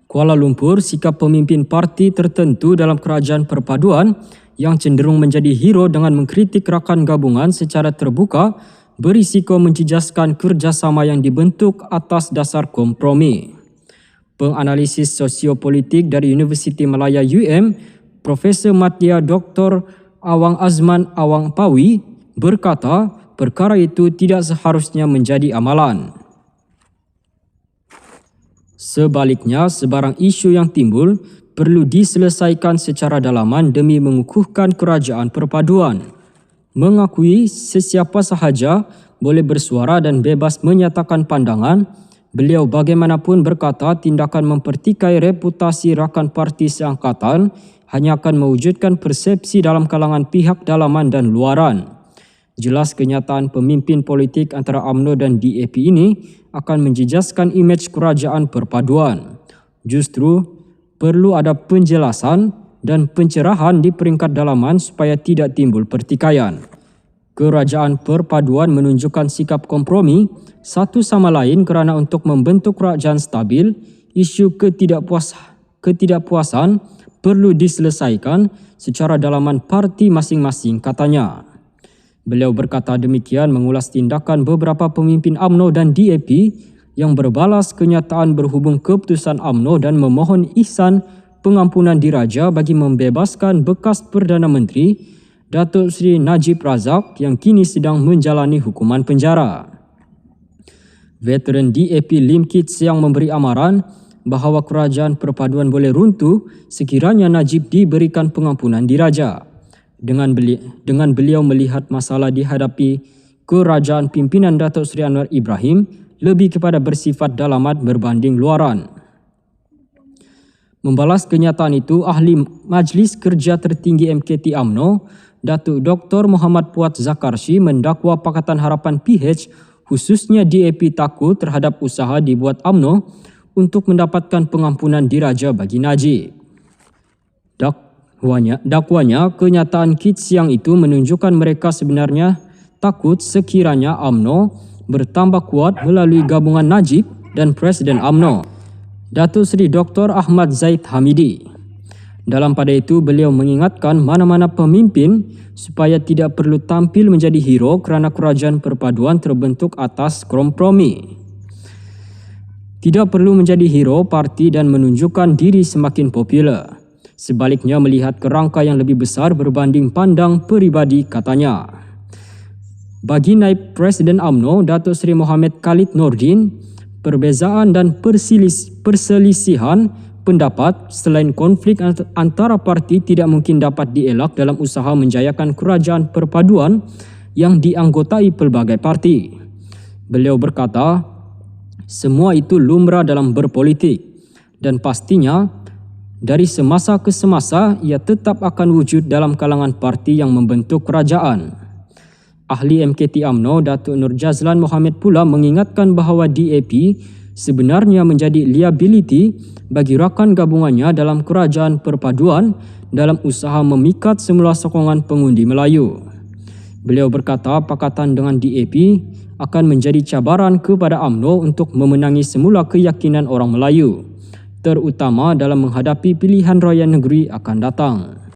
Kuala Lumpur, sikap pemimpin parti tertentu dalam kerajaan perpaduan yang cenderung menjadi hero dengan mengkritik rakan gabungan secara terbuka berisiko menjejaskan kerjasama yang dibentuk atas dasar kompromi. Penganalisis sosiopolitik dari Universiti Malaya UM, Profesor Madya Dr. Awang Azman Awang Pawi berkata perkara itu tidak seharusnya menjadi amalan. Sebaliknya, sebarang isu yang timbul perlu diselesaikan secara dalaman demi mengukuhkan kerajaan perpaduan. Mengakui sesiapa sahaja boleh bersuara dan bebas menyatakan pandangan, beliau bagaimanapun berkata tindakan mempertikai reputasi rakan parti seangkatan hanya akan mewujudkan persepsi dalam kalangan pihak dalaman dan luaran. Jelas kenyataan pemimpin politik antara UMNO dan DAP ini akan menjejaskan imej kerajaan perpaduan. Justru perlu ada penjelasan dan pencerahan di peringkat dalaman supaya tidak timbul pertikaian. Kerajaan perpaduan menunjukkan sikap kompromi satu sama lain kerana untuk membentuk kerajaan stabil, isu ketidakpuasan perlu diselesaikan secara dalaman parti masing-masing, katanya. Beliau berkata demikian mengulas tindakan beberapa pemimpin UMNO dan DAP yang berbalas kenyataan berhubung keputusan UMNO dan memohon ihsan pengampunan diraja bagi membebaskan bekas Perdana Menteri Datuk Seri Najib Razak yang kini sedang menjalani hukuman penjara. Veteran DAP Lim Kit Siang memberi amaran bahawa kerajaan perpaduan boleh runtuh sekiranya Najib diberikan pengampunan diraja. Dengan beliau melihat masalah dihadapi kerajaan pimpinan Datuk Seri Anwar Ibrahim lebih kepada bersifat dalaman berbanding luaran. Membalas kenyataan itu, Ahli Majlis Kerja Tertinggi MKT UMNO, Datuk Dr. Muhammad Puat Zakarshi mendakwa Pakatan Harapan PH khususnya DAP takut terhadap usaha dibuat UMNO untuk mendapatkan pengampunan diraja bagi Najib. Dakwanya, kenyataan Kit Siang itu menunjukkan mereka sebenarnya takut sekiranya UMNO bertambah kuat melalui gabungan Najib dan Presiden UMNO, Datuk Seri Dr. Ahmad Zaid Hamidi. Dalam pada itu, beliau mengingatkan mana-mana pemimpin supaya tidak perlu tampil menjadi hero kerana kerajaan perpaduan terbentuk atas kompromi. Tidak perlu menjadi hero parti dan menunjukkan diri semakin popular. Sebaliknya melihat kerangka yang lebih besar berbanding pandang peribadi, katanya. Bagi Naib Presiden UMNO, Datuk Seri Mohamed Khalid Nordin, perbezaan dan perselisihan pendapat selain konflik antara parti tidak mungkin dapat dielak dalam usaha menjayakan kerajaan perpaduan yang dianggotai pelbagai parti. Beliau berkata, semua itu lumrah dalam berpolitik dan pastinya dari semasa ke semasa ia tetap akan wujud dalam kalangan parti yang membentuk kerajaan. Ahli MKT UMNO Datuk Nur Jazlan Mohammed pula mengingatkan bahawa DAP sebenarnya menjadi liability bagi rakan gabungannya dalam kerajaan perpaduan dalam usaha memikat semula sokongan pengundi Melayu. Beliau berkata pakatan dengan DAP akan menjadi cabaran kepada UMNO untuk memenangi semula keyakinan orang Melayu, terutama dalam menghadapi pilihan raya negeri akan datang.